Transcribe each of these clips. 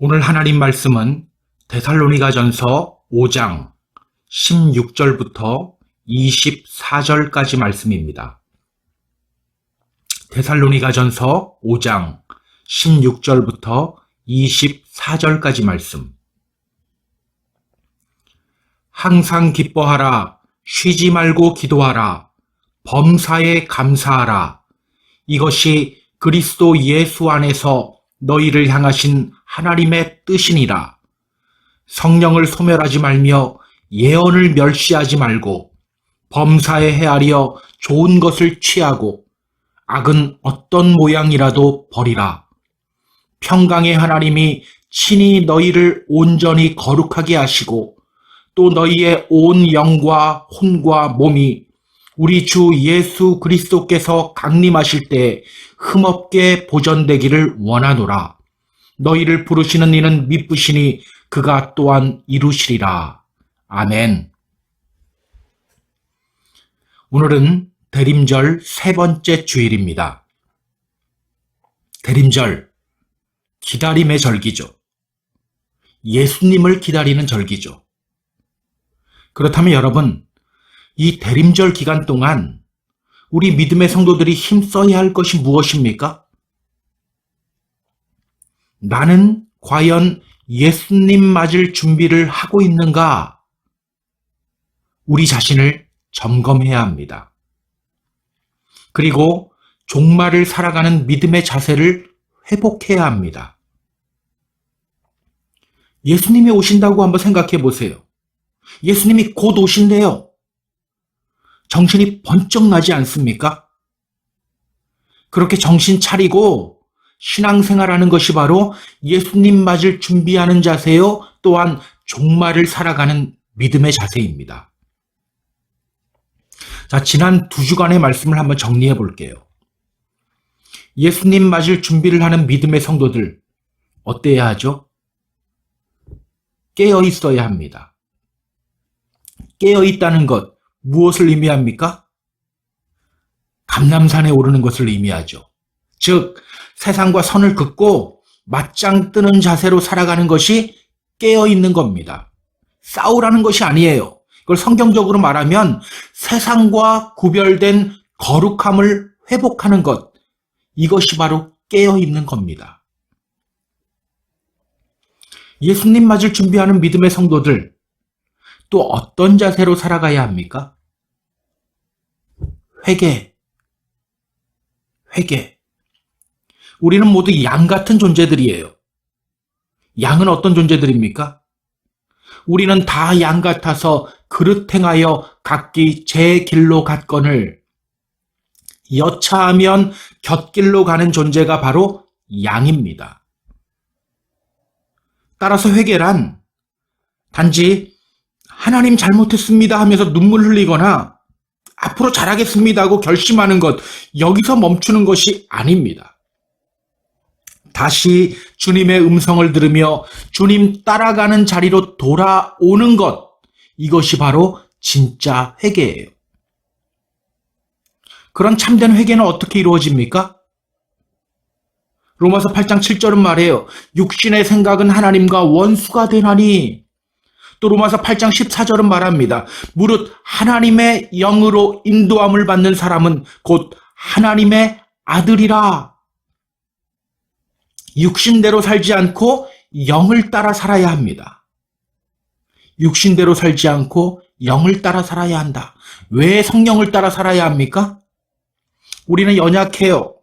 오늘 하나님 말씀은 데살로니가전서 5장 16절부터 24절까지 말씀입니다. 데살로니가전서 5장 16절부터 24절까지 말씀. 항상 기뻐하라, 쉬지 말고 기도하라, 범사에 감사하라. 이것이 그리스도 예수 안에서 너희를 향하신 하나님의 뜻이니라. 성령을 소멸하지 말며 예언을 멸시하지 말고 범사에 헤아려 좋은 것을 취하고 악은 어떤 모양이라도 버리라. 평강의 하나님이 친히 너희를 온전히 거룩하게 하시고 또 너희의 온 영과 혼과 몸이 우리 주 예수 그리스도께서 강림하실 때 흠없게 보존되기를 원하노라. 너희를 부르시는 이는 미쁘시니 그가 또한 이루시리라. 아멘. 오늘은 대림절 세 번째 주일입니다. 대림절, 기다림의 절기죠. 예수님을 기다리는 절기죠. 그렇다면 여러분, 이 대림절 기간 동안 우리 믿음의 성도들이 힘써야 할 것이 무엇입니까? 나는 과연 예수님 맞을 준비를 하고 있는가? 우리 자신을 점검해야 합니다. 그리고 종말을 살아가는 믿음의 자세를 회복해야 합니다. 예수님이 오신다고 한번 생각해 보세요. 예수님이 곧 오신대요. 정신이 번쩍 나지 않습니까? 그렇게 정신 차리고 신앙생활하는 것이 바로 예수님 맞을 준비하는 자세요. 또한 종말을 살아가는 믿음의 자세입니다. 자, 지난 2주간의 말씀을 한번 정리해 볼게요. 예수님 맞을 준비를 하는 믿음의 성도들, 어때야 하죠? 깨어 있어야 합니다. 깨어 있다는 것, 무엇을 의미합니까? 감람산에 오르는 것을 의미하죠. 즉, 세상과 선을 긋고 맞짱 뜨는 자세로 살아가는 것이 깨어있는 겁니다. 싸우라는 것이 아니에요. 이걸 성경적으로 말하면 세상과 구별된 거룩함을 회복하는 것, 이것이 바로 깨어있는 겁니다. 예수님 맞을 준비하는 믿음의 성도들, 또 어떤 자세로 살아가야 합니까? 회개. 우리는 모두 양 같은 존재들이에요. 양은 어떤 존재들입니까? 우리는 다 양 같아서 그릇 행하여 각기 제 길로 갔거늘 여차하면 곁길로 가는 존재가 바로 양입니다. 따라서 회개란 단지 하나님 잘못했습니다 하면서 눈물 흘리거나 앞으로 잘하겠습니다 하고 결심하는 것, 여기서 멈추는 것이 아닙니다. 다시 주님의 음성을 들으며 주님 따라가는 자리로 돌아오는 것, 이것이 바로 진짜 회개예요. 그런 참된 회개는 어떻게 이루어집니까? 로마서 8장 7절은 말해요. 육신의 생각은 하나님과 원수가 되나니. 또 로마서 8장 14절은 말합니다. 무릇 하나님의 영으로 인도함을 받는 사람은 곧 하나님의 아들이라. 육신대로 살지 않고 영을 따라 살아야 합니다. 육신대로 살지 않고 영을 따라 살아야 한다. 왜 성령을 따라 살아야 합니까? 우리는 연약해요.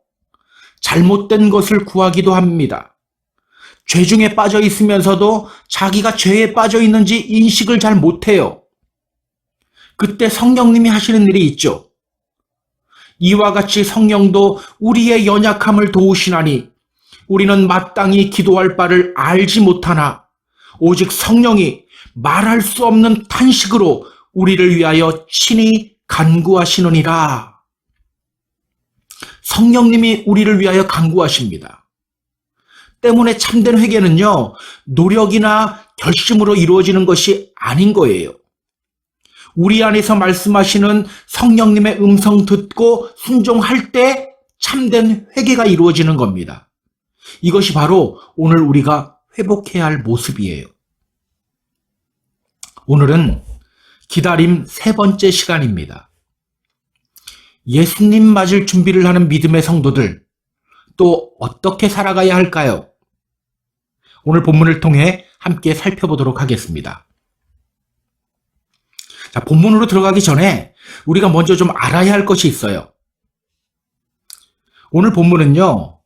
잘못된 것을 구하기도 합니다. 죄 중에 빠져 있으면서도 자기가 죄에 빠져 있는지 인식을 잘 못해요. 그때 성령님이 하시는 일이 있죠. 이와 같이 성령도 우리의 연약함을 도우시나니 우리는 마땅히 기도할 바를 알지 못하나 오직 성령이 말할 수 없는 탄식으로 우리를 위하여 친히 간구하시느니라. 성령님이 우리를 위하여 간구하십니다. 때문에 참된 회개는요, 노력이나 결심으로 이루어지는 것이 아닌 거예요. 우리 안에서 말씀하시는 성령님의 음성 듣고 순종할 때 참된 회개가 이루어지는 겁니다. 이것이 바로 오늘 우리가 회복해야 할 모습이에요. 오늘은 기다림 세 번째 시간입니다. 예수님 맞을 준비를 하는 믿음의 성도들, 또 어떻게 살아가야 할까요? 오늘 본문을 통해 함께 살펴보도록 하겠습니다. 자, 본문으로 들어가기 전에 우리가 먼저 좀 알아야 할 것이 있어요. 오늘 본문은요,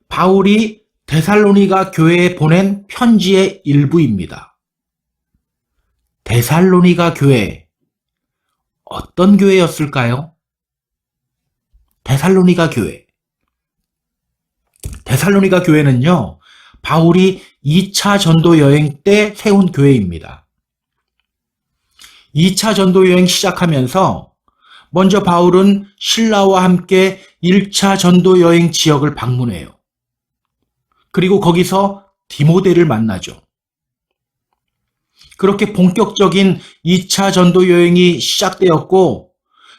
바울이 데살로니가 교회에 보낸 편지의 일부입니다. 데살로니가 교회, 어떤 교회였을까요? 데살로니가 교회. 데살로니가 교회는요, 바울이 2차 전도 여행 때 세운 교회입니다. 2차 전도 여행 시작하면서 먼저 바울은 신라와 함께 1차 전도 여행 지역을 방문해요. 그리고 거기서 디모데를 만나죠. 그렇게 본격적인 2차 전도 여행이 시작되었고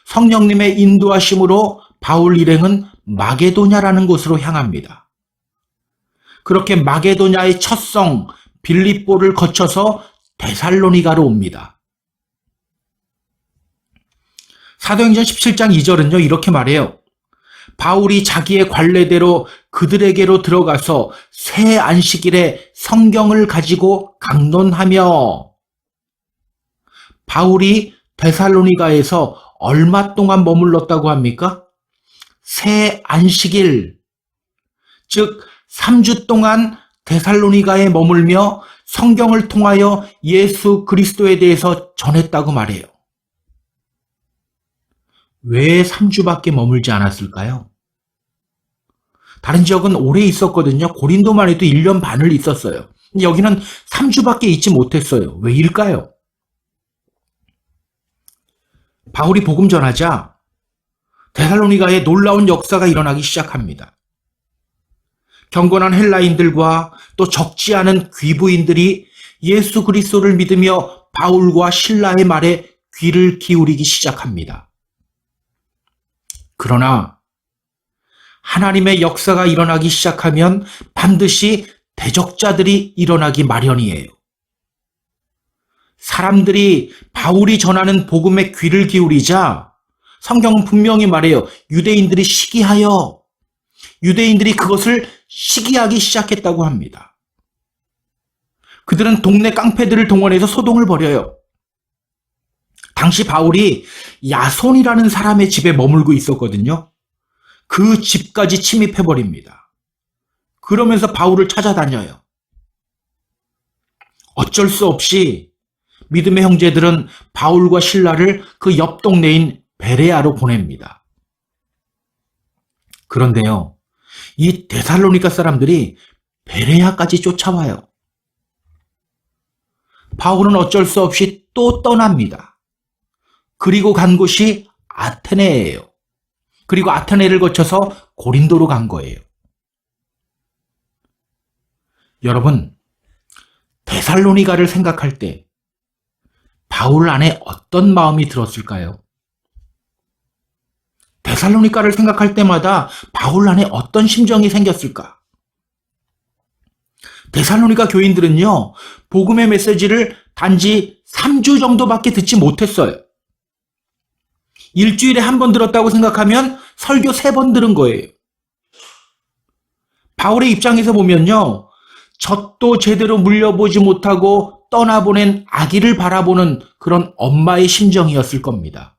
성령님의 인도하심으로 바울 일행은 마게도냐라는 곳으로 향합니다. 그렇게 마게도냐의 첫 성 빌립보를 거쳐서 데살로니가로 옵니다. 사도행전 17장 2절은요, 이렇게 말해요. 바울이 자기의 관례대로 그들에게로 들어가서 새 안식일에 성경을 가지고 강론하며. 바울이 데살로니가에서 얼마 동안 머물렀다고 합니까? 새 안식일, 즉 3주 동안 데살로니가에 머물며 성경을 통하여 예수 그리스도에 대해서 전했다고 말해요. 왜 3주밖에 머물지 않았을까요? 다른 지역은 오래 있었거든요. 고린도만 해도 1년 반을 있었어요. 근데 여기는 3주밖에 있지 못했어요. 왜일까요? 바울이 복음 전하자 데살로니가에 놀라운 역사가 일어나기 시작합니다. 경건한 헬라인들과 또 적지 않은 귀부인들이 예수 그리스도를 믿으며 바울과 실라의 말에 귀를 기울이기 시작합니다. 그러나 하나님의 역사가 일어나기 시작하면 반드시 대적자들이 일어나기 마련이에요. 사람들이 바울이 전하는 복음에 귀를 기울이자 성경은 분명히 말해요. 유대인들이 시기하여 유대인들이 그것을 시기하기 시작했다고 합니다. 그들은 동네 깡패들을 동원해서 소동을 벌여요. 당시 바울이 야손이라는 사람의 집에 머물고 있었거든요. 그 집까지 침입해버립니다. 그러면서 바울을 찾아다녀요. 어쩔 수 없이 믿음의 형제들은 바울과 실라를 그 옆 동네인 베레아로 보냅니다. 그런데요, 이 데살로니가 사람들이 베레아까지 쫓아와요. 바울은 어쩔 수 없이 또 떠납니다. 그리고 간 곳이 아테네예요. 그리고 아테네를 거쳐서 고린도로 간 거예요. 여러분, 데살로니가를 생각할 때 바울 안에 어떤 마음이 들었을까요? 데살로니가를 생각할 때마다 바울 안에 어떤 심정이 생겼을까? 데살로니가 교인들은요, 복음의 메시지를 단지 3주 정도밖에 듣지 못했어요. 일주일에 한 번 들었다고 생각하면 설교 3번 들은 거예요. 바울의 입장에서 보면요, 젖도 제대로 물려보지 못하고 떠나보낸 아기를 바라보는 그런 엄마의 심정이었을 겁니다.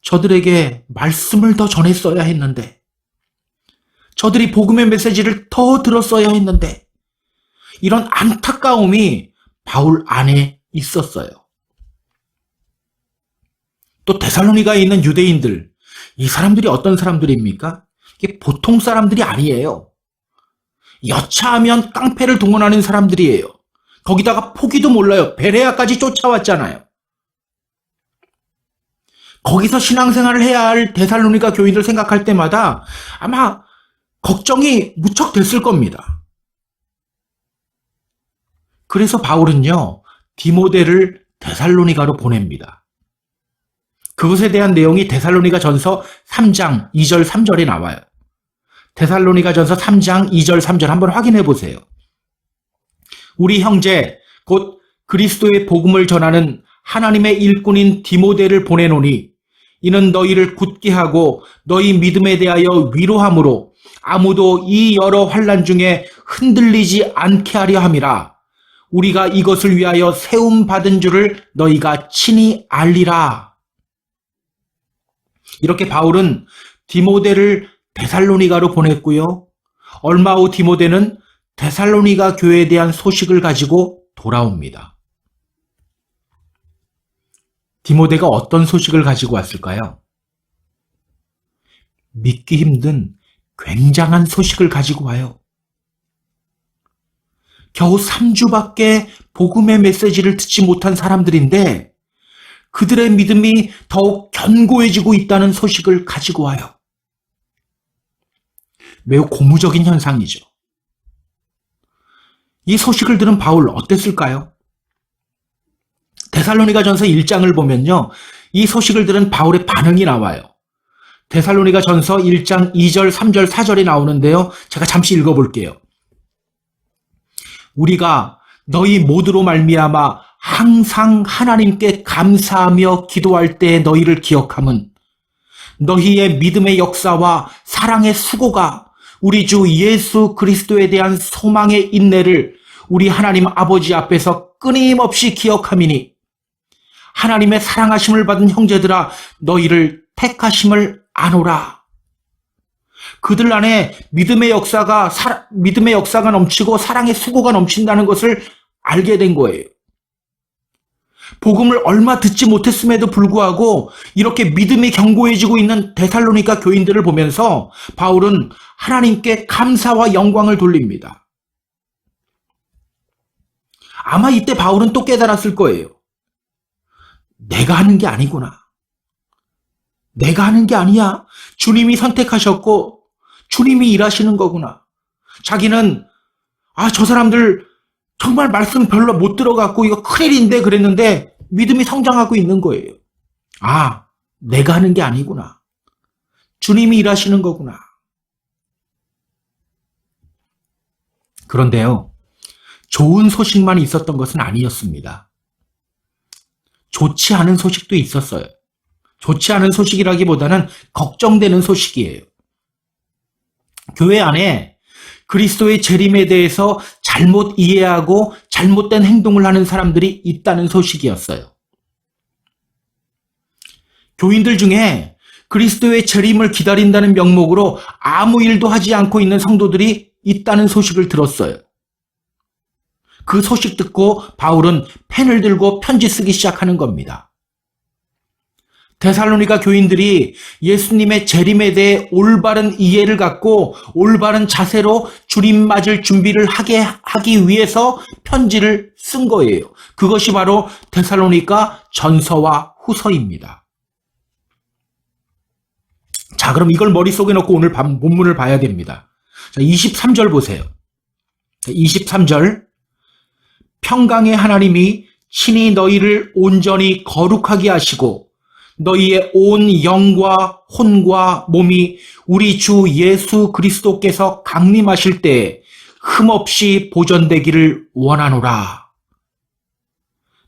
저들에게 말씀을 더 전했어야 했는데, 저들이 복음의 메시지를 더 들었어야 했는데, 이런 안타까움이 바울 안에 있었어요. 또 데살로니가에 있는 유대인들, 이 사람들이 어떤 사람들입니까? 이게 보통 사람들이 아니에요. 여차하면 깡패를 동원하는 사람들이에요. 거기다가 포기도 몰라요. 베레아까지 쫓아왔잖아요. 거기서 신앙생활을 해야 할 데살로니가 교인들 생각할 때마다 아마 걱정이 무척 됐을 겁니다. 그래서 바울은요, 디모데를 데살로니가로 보냅니다. 그것에 대한 내용이 데살로니가 전서 3장 2절 3절에 나와요. 데살로니가전서 3장 2절 3절 한번 확인해 보세요. 우리 형제 곧 그리스도의 복음을 전하는 하나님의 일꾼인 디모데를 보내노니 이는 너희를 굳게 하고 너희 믿음에 대하여 위로함으로 아무도 이 여러 환난 중에 흔들리지 않게 하려 함이라. 우리가 이것을 위하여 세움 받은 줄을 너희가 친히 알리라. 이렇게 바울은 디모데를 데살로니가로 보냈고요. 얼마 후 디모데는 데살로니가 교회에 대한 소식을 가지고 돌아옵니다. 디모데가 어떤 소식을 가지고 왔을까요? 믿기 힘든 굉장한 소식을 가지고 와요. 겨우 3주밖에 복음의 메시지를 듣지 못한 사람들인데 그들의 믿음이 더욱 견고해지고 있다는 소식을 가지고 와요. 매우 고무적인 현상이죠. 이 소식을 들은 바울 어땠을까요? 데살로니가전서 1장을 보면요. 이 소식을 들은 바울의 반응이 나와요. 데살로니가전서 1장 2절, 3절, 4절이 나오는데요. 제가 잠시 읽어볼게요. 우리가 너희 모두로 말미암아 항상 하나님께 감사하며 기도할 때 너희를 기억함은 너희의 믿음의 역사와 사랑의 수고가 우리 주 예수 그리스도에 대한 소망의 인내를 우리 하나님 아버지 앞에서 끊임없이 기억함이니 하나님의 사랑하심을 받은 형제들아 너희를 택하심을 아노라. 그들 안에 믿음의 역사가 넘치고 사랑의 수고가 넘친다는 것을 알게 된 거예요. 복음을 얼마 듣지 못했음에도 불구하고 이렇게 믿음이 견고해지고 있는 데살로니가 교인들을 보면서 바울은 하나님께 감사와 영광을 돌립니다. 아마 이때 바울은 또 깨달았을 거예요. 내가 하는 게 아니구나. 내가 하는 게 아니야. 주님이 선택하셨고 주님이 일하시는 거구나. 자기는 저 사람들 정말 말씀 별로 못 들어갔고 이거 큰일인데 그랬는데 믿음이 성장하고 있는 거예요. 내가 하는 게 아니구나. 주님이 일하시는 거구나. 그런데요. 좋은 소식만 있었던 것은 아니었습니다. 좋지 않은 소식도 있었어요. 좋지 않은 소식이라기보다는 걱정되는 소식이에요. 교회 안에 그리스도의 재림에 대해서 잘못 이해하고 잘못된 행동을 하는 사람들이 있다는 소식이었어요. 교인들 중에 그리스도의 재림을 기다린다는 명목으로 아무 일도 하지 않고 있는 성도들이 있다는 소식을 들었어요. 그 소식 듣고 바울은 펜을 들고 편지 쓰기 시작하는 겁니다. 데살로니가 교인들이 예수님의 재림에 대해 올바른 이해를 갖고 올바른 자세로 주님 맞을 준비를 하기 위해서 편지를 쓴 거예요. 그것이 바로 데살로니가 전서와 후서입니다. 자, 그럼 이걸 머릿속에 넣고 오늘 본문을 봐야 됩니다. 자, 23절 보세요. 23절. 평강의 하나님이 친히 너희를 온전히 거룩하게 하시고 너희의 온 영과 혼과 몸이 우리 주 예수 그리스도께서 강림하실 때 흠없이 보존되기를 원하노라.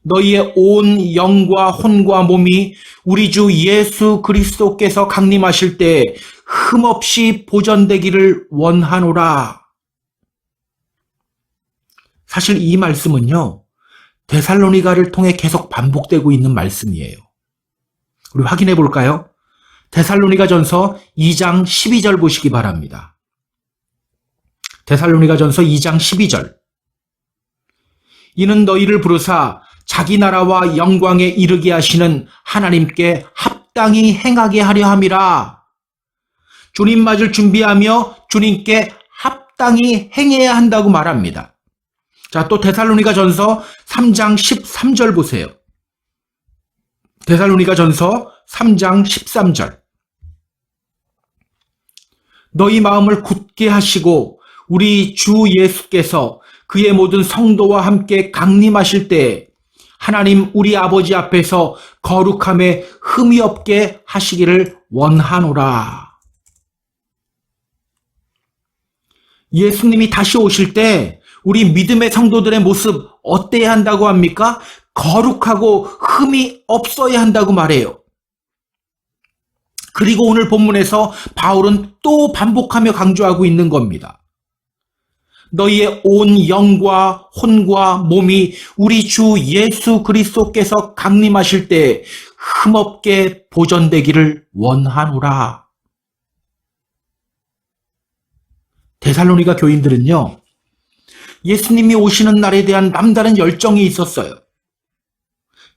너희의 온 영과 혼과 몸이 우리 주 예수 그리스도께서 강림하실 때 흠없이 보존되기를 원하노라. 사실 이 말씀은요, 데살로니가를 통해 계속 반복되고 있는 말씀이에요. 우리 확인해 볼까요? 데살로니가전서 2장 12절 보시기 바랍니다. 데살로니가전서 2장 12절. 이는 너희를 부르사 자기 나라와 영광에 이르게 하시는 하나님께 합당히 행하게 하려 함이라. 주님 맞을 준비하며 주님께 합당히 행해야 한다고 말합니다. 자, 또 데살로니가전서 3장 13절 보세요. 데살로니가전서 3장 13절. 너희 마음을 굳게 하시고 우리 주 예수께서 그의 모든 성도와 함께 강림하실 때 하나님 우리 아버지 앞에서 거룩함에 흠이 없게 하시기를 원하노라. 예수님이 다시 오실 때 우리 믿음의 성도들의 모습 어때야 한다고 합니까? 거룩하고 흠이 없어야 한다고 말해요. 그리고 오늘 본문에서 바울은 또 반복하며 강조하고 있는 겁니다. 너희의 온 영과 혼과 몸이 우리 주 예수 그리스도께서 강림하실 때 흠없게 보존되기를 원하노라. 데살로니가 교인들은요, 예수님이 오시는 날에 대한 남다른 열정이 있었어요.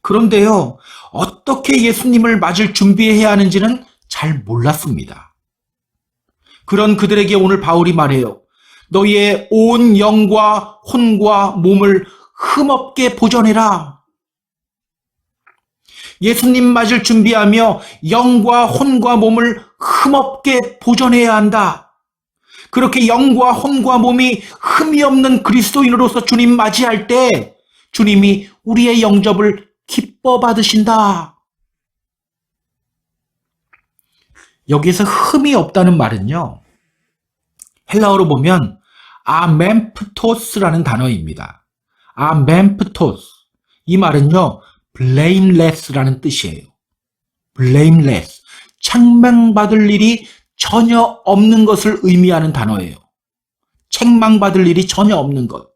그런데요, 어떻게 예수님을 맞을 준비해야 하는지는 잘 몰랐습니다. 그런 그들에게 오늘 바울이 말해요. 너희의 온 영과 혼과 몸을 흠없게 보존해라. 예수님 맞을 준비하며 영과 혼과 몸을 흠없게 보존해야 한다. 그렇게 영과 혼과 몸이 흠이 없는 그리스도인으로서 주님 맞이할 때 주님이 우리의 영접을 기뻐 받으신다. 여기에서 흠이 없다는 말은요, 헬라어로 보면 아멘프토스라는 단어입니다. 아멘프토스. 이 말은요, blameless라는 뜻이에요. blameless. 책망받을 일이 전혀 없는 것을 의미하는 단어예요. 책망받을 일이 전혀 없는 것.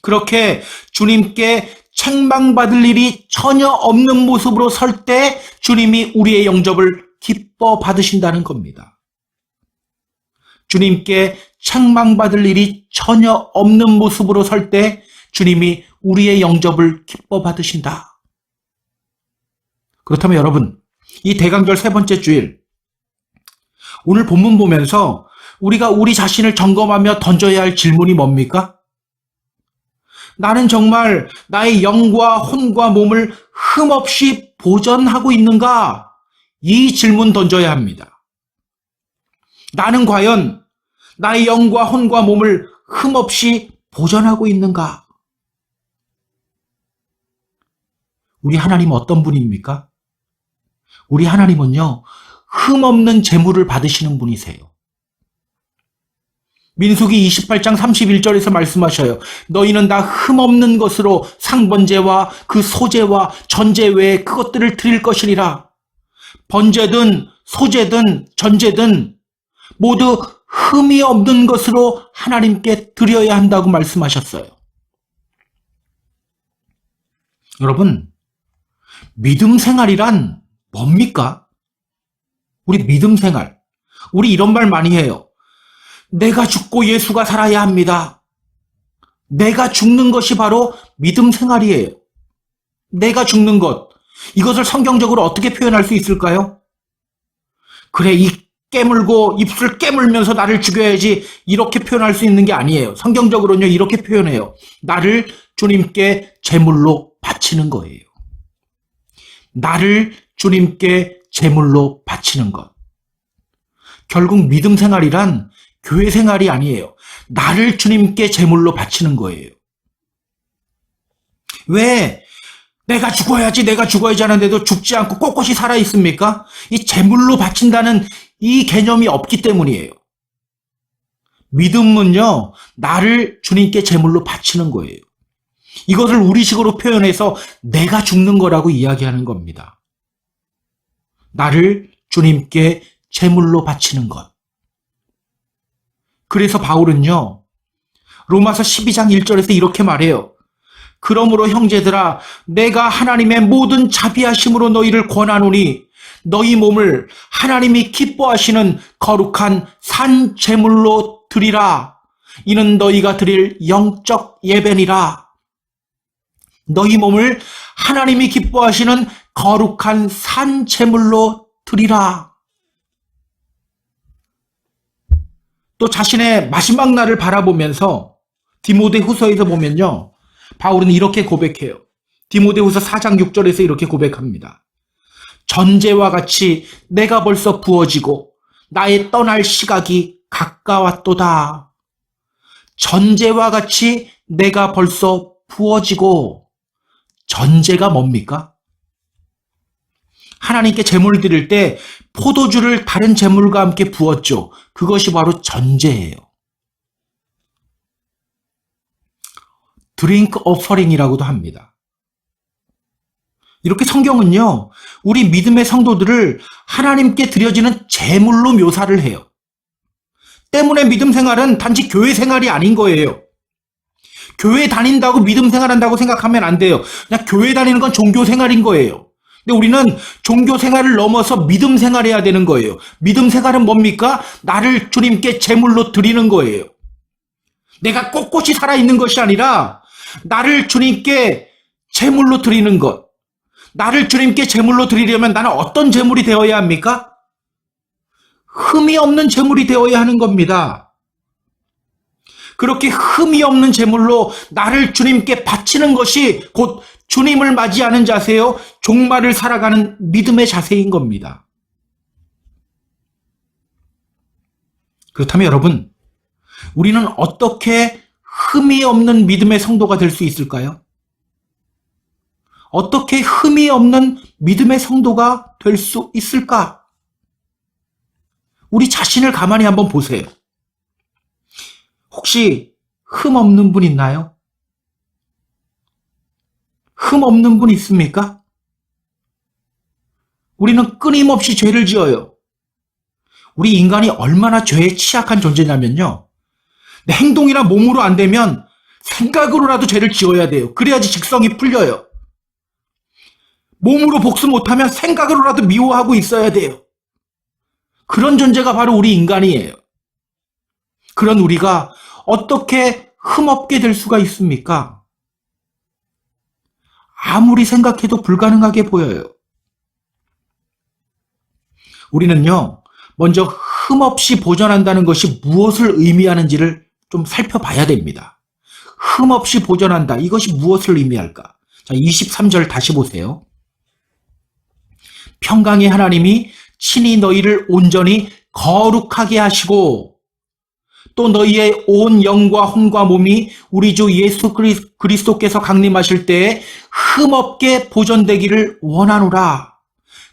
그렇게 주님께 책망받을 일이 전혀 없는 모습으로 설 때 주님이 우리의 영접을 기뻐 받으신다는 겁니다. 주님께 책망받을 일이 전혀 없는 모습으로 설 때 주님이 우리의 영접을 기뻐 받으신다. 그렇다면 여러분, 이 대강절 세 번째 주일, 오늘 본문 보면서 우리가 우리 자신을 점검하며 던져야 할 질문이 뭡니까? 나는 정말 나의 영과 혼과 몸을 흠없이 보존하고 있는가? 이 질문 던져야 합니다. 나는 과연 나의 영과 혼과 몸을 흠없이 보존하고 있는가? 우리 하나님 어떤 분입니까? 우리 하나님은요, 흠없는 재물을 받으시는 분이세요. 민수기 28장 31절에서 말씀하셔요. 너희는 다 흠없는 것으로 상번제와 그 소제와 전제 외에 그것들을 드릴 것이니라. 번제든 소제든 전제든 모두 흠이 없는 것으로 하나님께 드려야 한다고 말씀하셨어요. 여러분, 믿음 생활이란 뭡니까? 우리 믿음 생활. 우리 이런 말 많이 해요. 내가 죽고 예수가 살아야 합니다. 내가 죽는 것이 바로 믿음 생활이에요. 내가 죽는 것. 이것을 성경적으로 어떻게 표현할 수 있을까요? 그래, 입 깨물고 입술 깨물면서 나를 죽여야지, 이렇게 표현할 수 있는 게 아니에요. 성경적으로는요, 이렇게 표현해요. 나를 주님께 제물로 바치는 거예요. 나를 주님께 제물로 바치는 것. 결국 믿음 생활이란 교회 생활이 아니에요. 나를 주님께 제물로 바치는 거예요. 왜 내가 죽어야지 하는데도 죽지 않고 꼿꼿이 살아 있습니까? 이 제물로 바친다는 이 개념이 없기 때문이에요. 믿음은요, 나를 주님께 제물로 바치는 거예요. 이것을 우리식으로 표현해서 내가 죽는 거라고 이야기하는 겁니다. 나를 주님께 제물로 바치는 것. 그래서 바울은요, 로마서 12장 1절에서 이렇게 말해요. 그러므로 형제들아, 내가 하나님의 모든 자비하심으로 너희를 권하노니 너희 몸을 하나님이 기뻐하시는 거룩한 산 제물로 드리라. 이는 너희가 드릴 영적 예배니라. 너희 몸을 하나님이 기뻐하시는 거룩한 산 제물로 드리라. 또 자신의 마지막 날을 바라보면서 디모데후서에서 보면요, 바울은 이렇게 고백해요. 디모데후서 4장 6절에서 이렇게 고백합니다. 전제와 같이 내가 벌써 부어지고 나의 떠날 시각이 가까웠도다. 전제와 같이 내가 벌써 부어지고, 전제가 뭡니까? 하나님께 제물을 드릴 때 포도주를 다른 제물과 함께 부었죠. 그것이 바로 전제예요. 드링크 오퍼링이라고도 합니다. 이렇게 성경은요, 우리 믿음의 성도들을 하나님께 드려지는 제물로 묘사를 해요. 때문에 믿음 생활은 단지 교회 생활이 아닌 거예요. 교회 다닌다고 믿음 생활한다고 생각하면 안 돼요. 그냥 교회 다니는 건 종교 생활인 거예요. 근데 우리는 종교 생활을 넘어서 믿음 생활해야 되는 거예요. 믿음 생활은 뭡니까? 나를 주님께 제물로 드리는 거예요. 내가 꼿꼿이 살아있는 것이 아니라 나를 주님께 제물로 드리는 것. 나를 주님께 제물로 드리려면 나는 어떤 제물이 되어야 합니까? 흠이 없는 제물이 되어야 하는 겁니다. 그렇게 흠이 없는 제물로 나를 주님께 바치는 것이 곧 주님을 맞이하는 자세요. 종말을 살아가는 믿음의 자세인 겁니다. 그렇다면 여러분, 우리는 어떻게 흠이 없는 믿음의 성도가 될 수 있을까요? 어떻게 흠이 없는 믿음의 성도가 될 수 있을까? 우리 자신을 가만히 한번 보세요. 혹시 흠 없는 분 있나요? 흠 없는 분 있습니까? 우리는 끊임없이 죄를 지어요. 우리 인간이 얼마나 죄에 취약한 존재냐면요. 내 행동이나 몸으로 안 되면 생각으로라도 죄를 지어야 돼요. 그래야지 직성이 풀려요. 몸으로 복수 못하면 생각으로라도 미워하고 있어야 돼요. 그런 존재가 바로 우리 인간이에요. 그런 우리가 어떻게 흠없게 될 수가 있습니까? 아무리 생각해도 불가능하게 보여요. 우리는요, 먼저 흠없이 보존한다는 것이 무엇을 의미하는지를 좀 살펴봐야 됩니다. 흠없이 보존한다. 이것이 무엇을 의미할까? 자, 23절 다시 보세요. 평강의 하나님이 친히 너희를 온전히 거룩하게 하시고 또 너희의 온 영과 혼과 몸이 우리 주 예수 그리스도께서 강림하실 때에 흠없게 보존되기를 원하노라.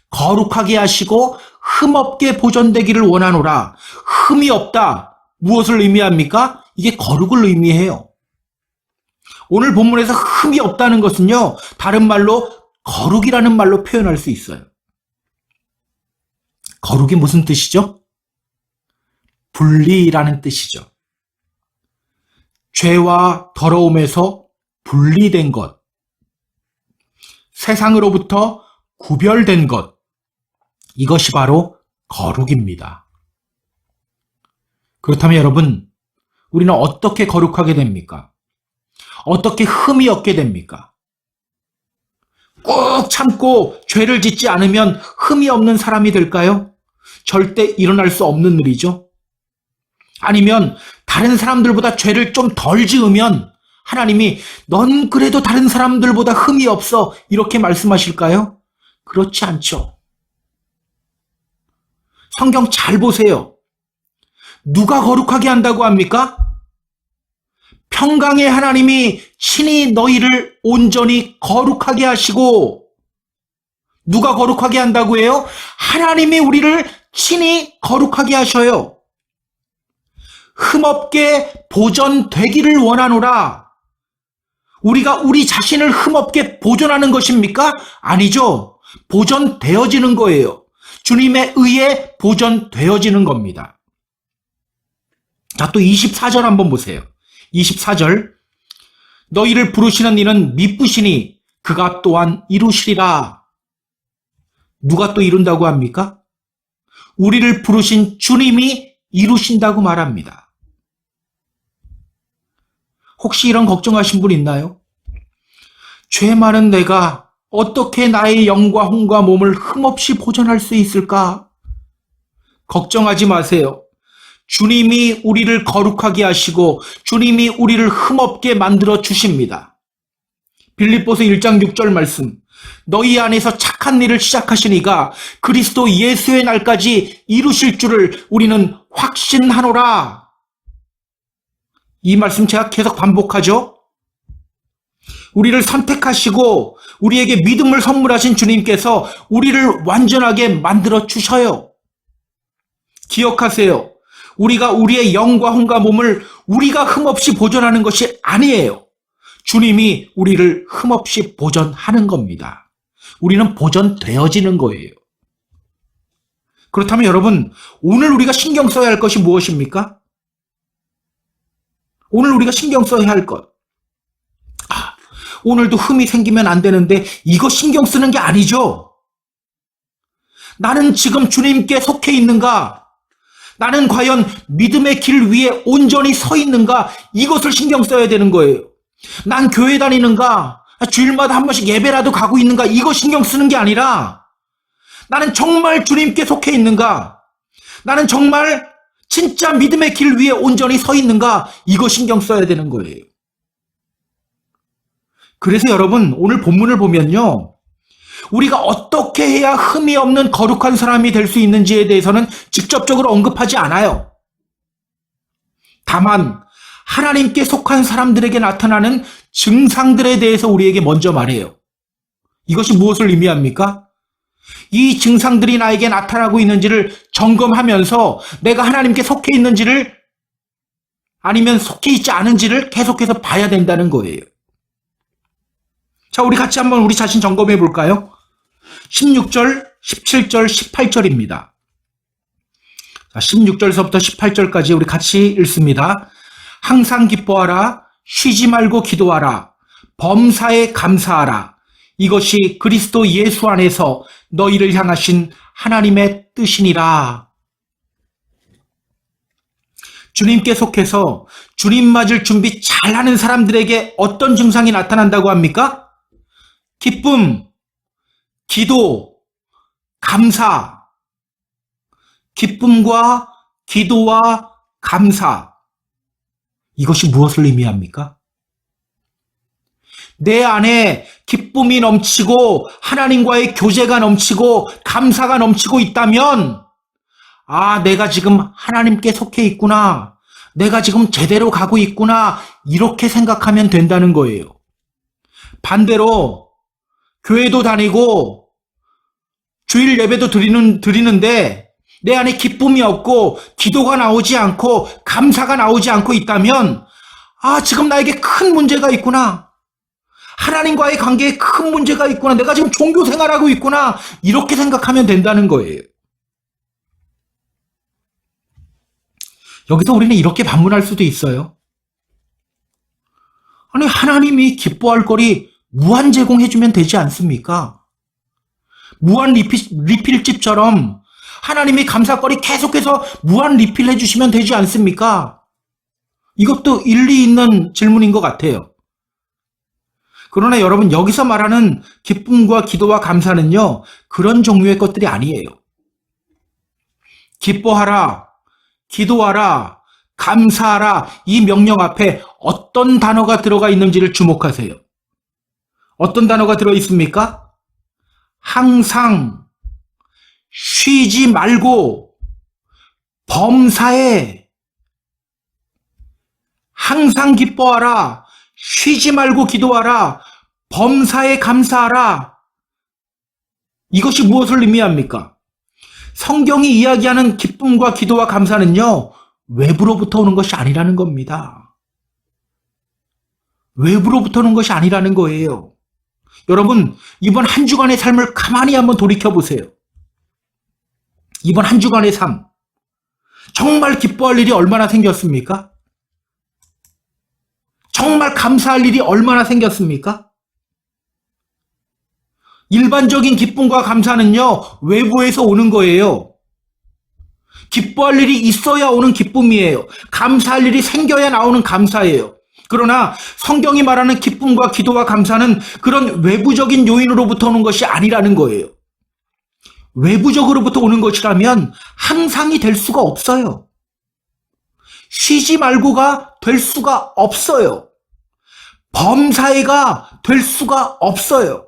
거룩하게 하시고 흠없게 보존되기를 원하노라. 흠이 없다. 무엇을 의미합니까? 이게 거룩을 의미해요. 오늘 본문에서 흠이 없다는 것은요, 다른 말로 거룩이라는 말로 표현할 수 있어요. 거룩이 무슨 뜻이죠? 분리라는 뜻이죠. 죄와 더러움에서 분리된 것, 세상으로부터 구별된 것, 이것이 바로 거룩입니다. 그렇다면 여러분, 우리는 어떻게 거룩하게 됩니까? 어떻게 흠이 없게 됩니까? 꾹 참고 죄를 짓지 않으면 흠이 없는 사람이 될까요? 절대 일어날 수 없는 일이죠. 아니면 다른 사람들보다 죄를 좀 덜 지으면 하나님이 넌 그래도 다른 사람들보다 흠이 없어 이렇게 말씀하실까요? 그렇지 않죠. 성경 잘 보세요. 누가 거룩하게 한다고 합니까? 평강의 하나님이 친히 너희를 온전히 거룩하게 하시고, 누가 거룩하게 한다고 해요? 하나님이 우리를 친히 거룩하게 하셔요. 흠없게 보존되기를 원하노라. 우리가 우리 자신을 흠없게 보존하는 것입니까? 아니죠. 보존되어지는 거예요. 주님의 의에 보존되어지는 겁니다. 자, 또 24절 한번 보세요. 24절. 너희를 부르시는 이는 미쁘시니 그가 또한 이루시리라. 누가 또 이룬다고 합니까? 우리를 부르신 주님이 이루신다고 말합니다. 혹시 이런 걱정하신 분 있나요? 죄 많은 내가 어떻게 나의 영과 혼과 몸을 흠없이 보존할 수 있을까? 걱정하지 마세요. 주님이 우리를 거룩하게 하시고 주님이 우리를 흠없게 만들어 주십니다. 빌립보서 1장 6절 말씀. 너희 안에서 착한 일을 시작하시니가 그리스도 예수의 날까지 이루실 줄을 우리는 확신하노라. 이 말씀 제가 계속 반복하죠. 우리를 선택하시고 우리에게 믿음을 선물하신 주님께서 우리를 완전하게 만들어 주셔요. 기억하세요. 우리가 우리의 영과 혼과 몸을 우리가 흠없이 보존하는 것이 아니에요. 주님이 우리를 흠없이 보전하는 겁니다. 우리는 보전되어지는 거예요. 그렇다면 여러분, 오늘 우리가 신경 써야 할 것이 무엇입니까? 오늘 우리가 신경 써야 할 것. 오늘도 흠이 생기면 안 되는데 이거 신경 쓰는 게 아니죠. 나는 지금 주님께 속해 있는가? 나는 과연 믿음의 길 위에 온전히 서 있는가? 이것을 신경 써야 되는 거예요. 난 교회 다니는가? 주일마다 한 번씩 예배라도 가고 있는가? 이거 신경 쓰는 게 아니라 나는 정말 주님께 속해 있는가? 나는 정말 진짜 믿음의 길 위에 온전히 서 있는가? 이거 신경 써야 되는 거예요. 그래서 여러분, 오늘 본문을 보면요, 우리가 어떻게 해야 흠이 없는 거룩한 사람이 될 수 있는지에 대해서는 직접적으로 언급하지 않아요. 다만 하나님께 속한 사람들에게 나타나는 증상들에 대해서 우리에게 먼저 말해요. 이것이 무엇을 의미합니까? 이 증상들이 나에게 나타나고 있는지를 점검하면서 내가 하나님께 속해 있는지를 아니면 속해 있지 않은지를 계속해서 봐야 된다는 거예요. 자, 우리 같이 한번 우리 자신 점검해 볼까요? 16절, 17절, 18절입니다. 자, 16절서부터 18절까지 우리 같이 읽습니다. 항상 기뻐하라, 쉬지 말고 기도하라, 범사에 감사하라. 이것이 그리스도 예수 안에서 너희를 향하신 하나님의 뜻이니라. 주님께 속해서 주님 맞을 준비 잘하는 사람들에게 어떤 증상이 나타난다고 합니까? 기쁨, 기도, 감사. 기쁨과 기도와 감사. 이것이 무엇을 의미합니까? 내 안에 기쁨이 넘치고 하나님과의 교제가 넘치고 감사가 넘치고 있다면, 내가 지금 하나님께 속해 있구나. 내가 지금 제대로 가고 있구나. 이렇게 생각하면 된다는 거예요. 반대로 교회도 다니고 주일 예배도 드리는데 내 안에 기쁨이 없고 기도가 나오지 않고 감사가 나오지 않고 있다면, 지금 나에게 큰 문제가 있구나. 하나님과의 관계에 큰 문제가 있구나. 내가 지금 종교 생활하고 있구나. 이렇게 생각하면 된다는 거예요. 여기서 우리는 이렇게 반문할 수도 있어요. 아니, 하나님이 기뻐할 거리 무한 제공해주면 되지 않습니까? 무한 리필집처럼 하나님이 감사거리 계속해서 무한 리필해 주시면 되지 않습니까? 이것도 일리 있는 질문인 것 같아요. 그러나 여러분, 여기서 말하는 기쁨과 기도와 감사는요, 그런 종류의 것들이 아니에요. 기뻐하라, 기도하라, 감사하라, 이 명령 앞에 어떤 단어가 들어가 있는지를 주목하세요. 어떤 단어가 들어 있습니까? 항상, 쉬지 말고, 범사에, 항상 기뻐하라, 쉬지 말고 기도하라, 범사에 감사하라. 이것이 무엇을 의미합니까? 성경이 이야기하는 기쁨과 기도와 감사는요, 외부로부터 오는 것이 아니라는 겁니다. 외부로부터 오는 것이 아니라는 거예요. 여러분, 이번 한 주간의 삶을 가만히 한번 돌이켜보세요. 이번 한 주간의 삶, 정말 기뻐할 일이 얼마나 생겼습니까? 정말 감사할 일이 얼마나 생겼습니까? 일반적인 기쁨과 감사는요, 외부에서 오는 거예요. 기뻐할 일이 있어야 오는 기쁨이에요. 감사할 일이 생겨야 나오는 감사예요. 그러나 성경이 말하는 기쁨과 기도와 감사는 그런 외부적인 요인으로부터 오는 것이 아니라는 거예요. 외부적으로부터 오는 것이라면 항상이 될 수가 없어요. 쉬지 말고가 될 수가 없어요. 범사에가 될 수가 없어요.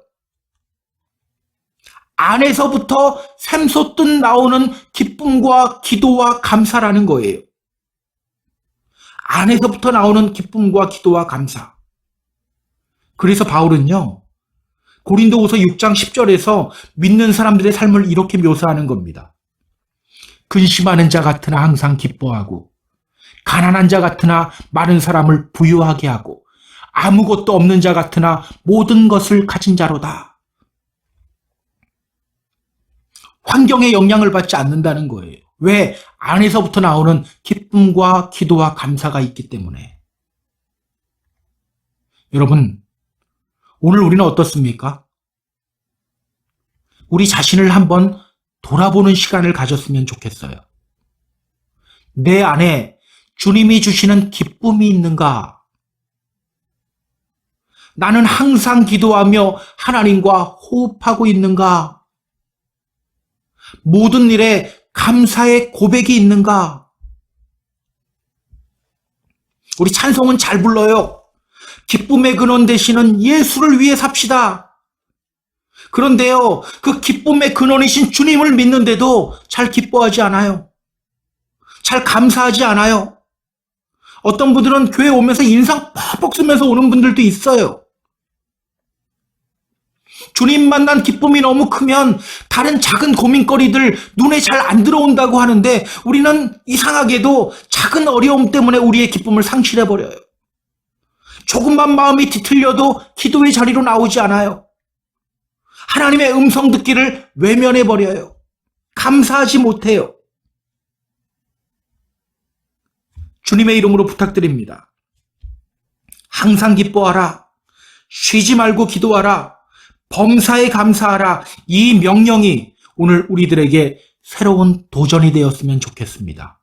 안에서부터 샘솟듯 나오는 기쁨과 기도와 감사라는 거예요. 안에서부터 나오는 기쁨과 기도와 감사. 그래서 바울은요, 고린도후서 6장 10절에서 믿는 사람들의 삶을 이렇게 묘사하는 겁니다. 근심하는 자 같으나 항상 기뻐하고, 가난한 자 같으나 많은 사람을 부유하게 하고, 아무것도 없는 자 같으나 모든 것을 가진 자로다. 환경에 영향을 받지 않는다는 거예요. 왜? 안에서부터 나오는 기쁨과 기도와 감사가 있기 때문에. 여러분, 오늘 우리는 어떻습니까? 우리 자신을 한번 돌아보는 시간을 가졌으면 좋겠어요. 내 안에 주님이 주시는 기쁨이 있는가? 나는 항상 기도하며 하나님과 호흡하고 있는가? 모든 일에 감사의 고백이 있는가? 우리 찬송은 잘 불러요. 기쁨의 근원 되시는 예수를 위해 삽시다. 그런데요, 그 기쁨의 근원이신 주님을 믿는데도 잘 기뻐하지 않아요. 잘 감사하지 않아요. 어떤 분들은 교회 오면서 인상 퍽퍽 쓰면서 오는 분들도 있어요. 주님 만난 기쁨이 너무 크면 다른 작은 고민거리들 눈에 잘 안 들어온다고 하는데 우리는 이상하게도 작은 어려움 때문에 우리의 기쁨을 상실해버려요. 조금만 마음이 뒤틀려도 기도의 자리로 나오지 않아요. 하나님의 음성 듣기를 외면해버려요. 감사하지 못해요. 주님의 이름으로 부탁드립니다. 항상 기뻐하라. 쉬지 말고 기도하라. 범사에 감사하라. 이 명령이 오늘 우리들에게 새로운 도전이 되었으면 좋겠습니다.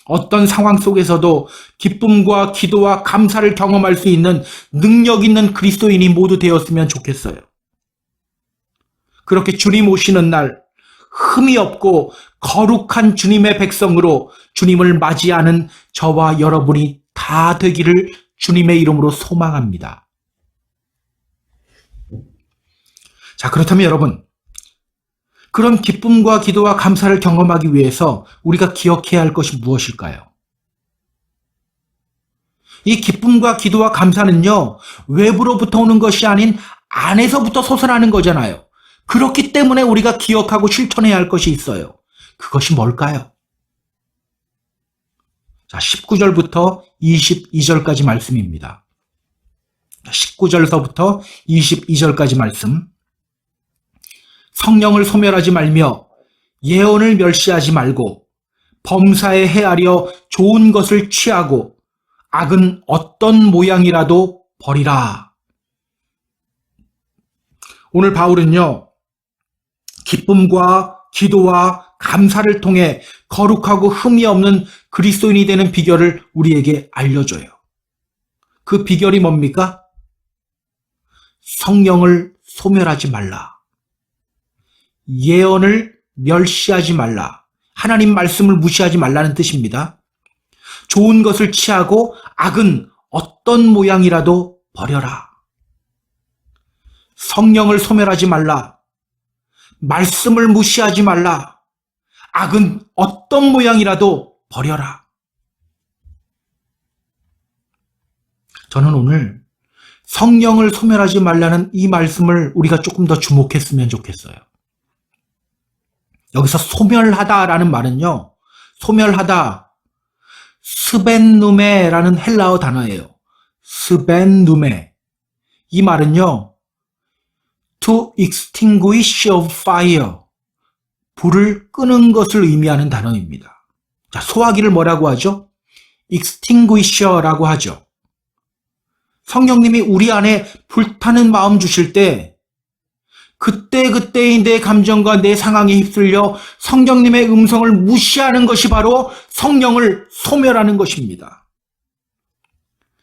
어떤 상황 속에서도 기쁨과 기도와 감사를 경험할 수 있는 능력 있는 그리스도인이 모두 되었으면 좋겠어요. 그렇게 주님 오시는 날 흠이 없고 거룩한 주님의 백성으로 주님을 맞이하는 저와 여러분이 다 되기를 주님의 이름으로 소망합니다. 자, 그렇다면 여러분, 그런 기쁨과 기도와 감사를 경험하기 위해서 우리가 기억해야 할 것이 무엇일까요? 이 기쁨과 기도와 감사는요, 외부로부터 오는 것이 아닌 안에서부터 솟아나는 거잖아요. 그렇기 때문에 우리가 기억하고 실천해야 할 것이 있어요. 그것이 뭘까요? 자, 19절부터 22절까지 말씀입니다. 19절서부터 22절까지 말씀. 성령을 소멸하지 말며 예언을 멸시하지 말고 범사에 헤아려 좋은 것을 취하고 악은 어떤 모양이라도 버리라. 오늘 바울은요, 기쁨과 기도와 감사를 통해 거룩하고 흠이 없는 그리스도인이 되는 비결을 우리에게 알려줘요. 그 비결이 뭡니까? 성령을 소멸하지 말라. 예언을 멸시하지 말라. 하나님 말씀을 무시하지 말라는 뜻입니다. 좋은 것을 취하고 악은 어떤 모양이라도 버려라. 성령을 소멸하지 말라. 말씀을 무시하지 말라. 악은 어떤 모양이라도 버려라. 저는 오늘 성령을 소멸하지 말라는 이 말씀을 우리가 조금 더 주목했으면 좋겠어요. 여기서 소멸하다라는 말은요, 소멸하다, 스벤누메라는 헬라어 단어예요. 스벤누메. 이 말은요, to extinguish of fire, 불을 끄는 것을 의미하는 단어입니다. 자, 소화기를 뭐라고 하죠? extinguisher라고 하죠. 성령님이 우리 안에 불타는 마음 주실 때 그때그때의 내 감정과 내 상황에 휩쓸려 성령님의 음성을 무시하는 것이 바로 성령을 소멸하는 것입니다.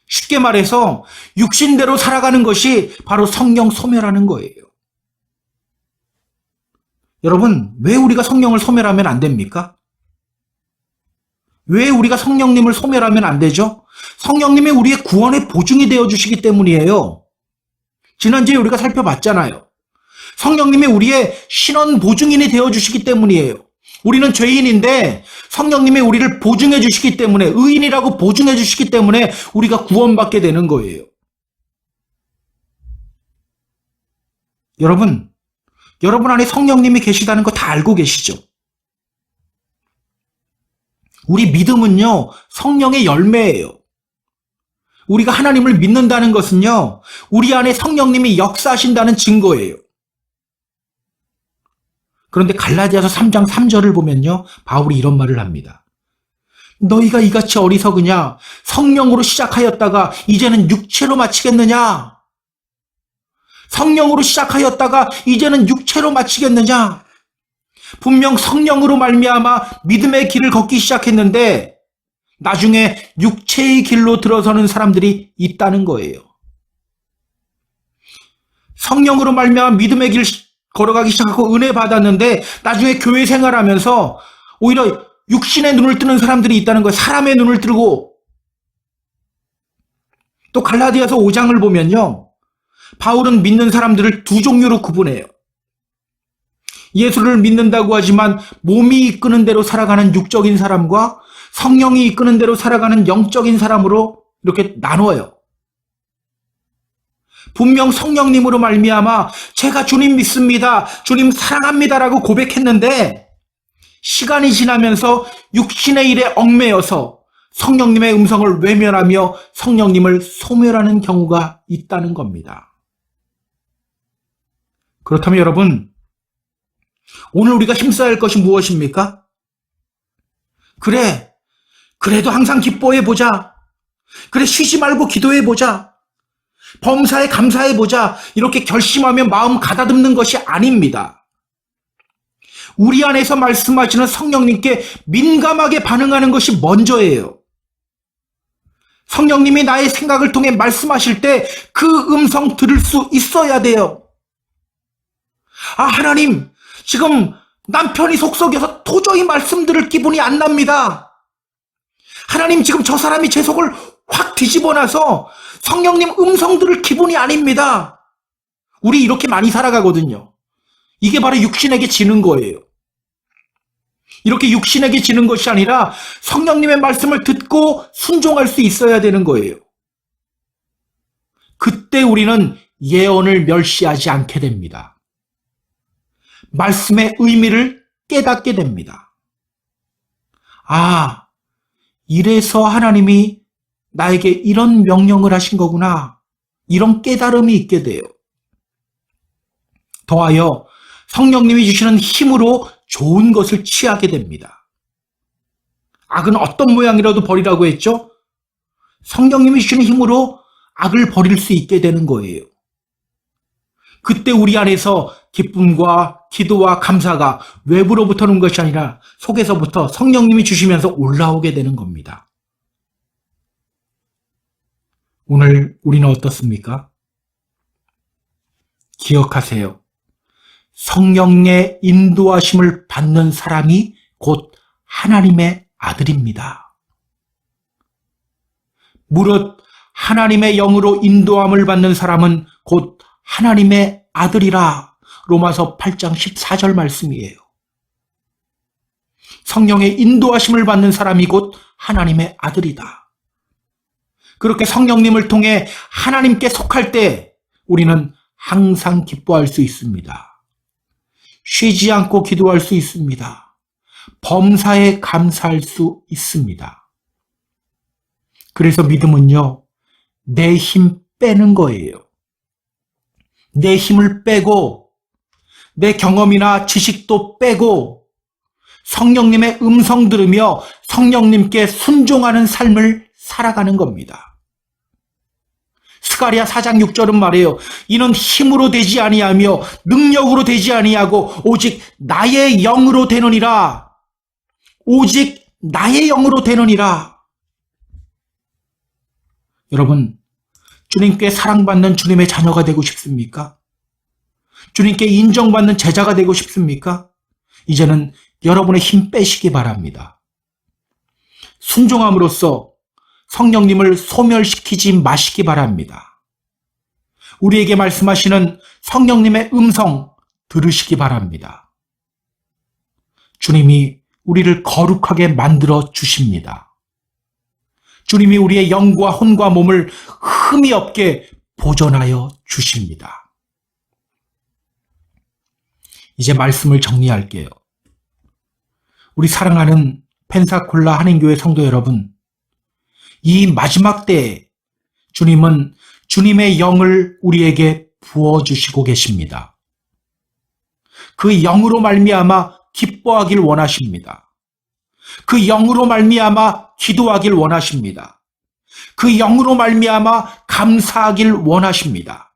쉽게 말해서 육신대로 살아가는 것이 바로 성령 소멸하는 거예요. 여러분, 왜 우리가 성령을 소멸하면 안 됩니까? 왜 우리가 성령님을 소멸하면 안 되죠? 성령님이 우리의 구원의 보증이 되어주시기 때문이에요. 지난주에 우리가 살펴봤잖아요. 성령님이 우리의 신원 보증인이 되어주시기 때문이에요. 우리는 죄인인데 성령님이 우리를 보증해 주시기 때문에, 의인이라고 보증해 주시기 때문에 우리가 구원받게 되는 거예요. 여러분 안에 성령님이 계시다는 거 다 알고 계시죠? 우리 믿음은요, 성령의 열매예요. 우리가 하나님을 믿는다는 것은요, 우리 안에 성령님이 역사하신다는 증거예요. 그런데 갈라디아서 3장 3절을 보면요, 바울이 이런 말을 합니다. 너희가 이같이 어리석으냐? 성령으로 시작하였다가 이제는 육체로 마치겠느냐? 성령으로 시작하였다가 이제는 육체로 마치겠느냐? 분명 성령으로 말미암아 믿음의 길을 걷기 시작했는데 나중에 육체의 길로 들어서는 사람들이 있다는 거예요. 성령으로 말미암아 믿음의 길 걸어가기 시작하고 은혜 받았는데 나중에 교회 생활하면서 오히려 육신의 눈을 뜨는 사람들이 있다는 거예요. 사람의 눈을 뜨고. 또 갈라디아서 5장을 보면요, 바울은 믿는 사람들을 두 종류로 구분해요. 예수를 믿는다고 하지만 몸이 이끄는 대로 살아가는 육적인 사람과 성령이 이끄는 대로 살아가는 영적인 사람으로 이렇게 나눠요. 분명 성령님으로 말미암아 제가 주님 믿습니다, 주님 사랑합니다라고 고백했는데 시간이 지나면서 육신의 일에 얽매여서 성령님의 음성을 외면하며 성령님을 소멸하는 경우가 있다는 겁니다. 그렇다면 여러분, 오늘 우리가 힘써야 할 것이 무엇입니까? 그래도 항상 기뻐해보자. 그래, 쉬지 말고 기도해보자. 범사에 감사해보자. 이렇게 결심하며 마음 가다듬는 것이 아닙니다. 우리 안에서 말씀하시는 성령님께 민감하게 반응하는 것이 먼저예요. 성령님이 나의 생각을 통해 말씀하실 때 그 음성 들을 수 있어야 돼요. 아, 하나님, 지금 남편이 속썩여서 도저히 말씀 들을 기분이 안 납니다. 하나님, 지금 저 사람이 제 속을 확 뒤집어놔서 성령님 음성 들을 기분이 아닙니다. 우리 이렇게 많이 살아가거든요. 이게 바로 육신에게 지는 거예요. 이렇게 육신에게 지는 것이 아니라 성령님의 말씀을 듣고 순종할 수 있어야 되는 거예요. 그때 우리는 예언을 멸시하지 않게 됩니다. 말씀의 의미를 깨닫게 됩니다. 아, 이래서 하나님이 나에게 이런 명령을 하신 거구나. 이런 깨달음이 있게 돼요. 더하여 성령님이 주시는 힘으로 좋은 것을 취하게 됩니다. 악은 어떤 모양이라도 버리라고 했죠? 성령님이 주시는 힘으로 악을 버릴 수 있게 되는 거예요. 그때 우리 안에서 기쁨과 기도와 감사가 외부로부터 오는 것이 아니라 속에서부터 성령님이 주시면서 올라오게 되는 겁니다. 오늘 우리는 어떻습니까? 기억하세요. 성령의 인도하심을 받는 사람이 곧 하나님의 아들입니다. 무릇 하나님의 영으로 인도함을 받는 사람은 곧 하나님의 아들이라. 로마서 8장 14절 말씀이에요. 성령의 인도하심을 받는 사람이 곧 하나님의 아들이다. 그렇게 성령님을 통해 하나님께 속할 때 우리는 항상 기뻐할 수 있습니다. 쉬지 않고 기도할 수 있습니다. 범사에 감사할 수 있습니다. 그래서 믿음은요, 내 힘 빼는 거예요. 내 힘을 빼고 내 경험이나 지식도 빼고 성령님의 음성 들으며 성령님께 순종하는 삶을 살아가는 겁니다. 스가랴 4장 6절은 말해요. 이는 힘으로 되지 아니하며 능력으로 되지 아니하고 오직 나의 영으로 되느니라. 오직 나의 영으로 되느니라. 여러분, 주님께 사랑받는 주님의 자녀가 되고 싶습니까? 주님께 인정받는 제자가 되고 싶습니까? 이제는 여러분의 힘 빼시기 바랍니다. 순종함으로써 성령님을 소멸시키지 마시기 바랍니다. 우리에게 말씀하시는 성령님의 음성 들으시기 바랍니다. 주님이 우리를 거룩하게 만들어 주십니다. 주님이 우리의 영과 혼과 몸을 흠이 없게 보존하여 주십니다. 이제 말씀을 정리할게요. 우리 사랑하는 펜사콜라 한인교회 성도 여러분, 이 마지막 때에 주님은 주님의 영을 우리에게 부어주시고 계십니다. 그 영으로 말미암아 기뻐하길 원하십니다. 그 영으로 말미암아 기도하길 원하십니다. 그 영으로 말미암아 감사하길 원하십니다.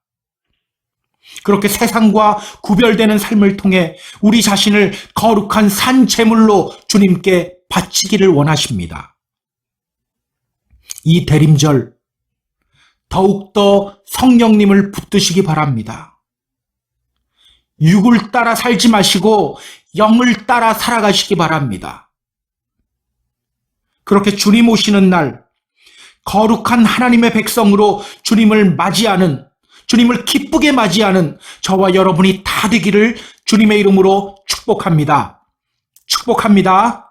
그렇게 세상과 구별되는 삶을 통해 우리 자신을 거룩한 산 제물로 주님께 바치기를 원하십니다. 이 대림절 더욱더 성령님을 붙드시기 바랍니다. 육을 따라 살지 마시고 영을 따라 살아가시기 바랍니다. 그렇게 주님 오시는 날 거룩한 하나님의 백성으로 주님을 맞이하는, 주님을 기쁘게 맞이하는 저와 여러분이 다 되기를 주님의 이름으로 축복합니다. 축복합니다.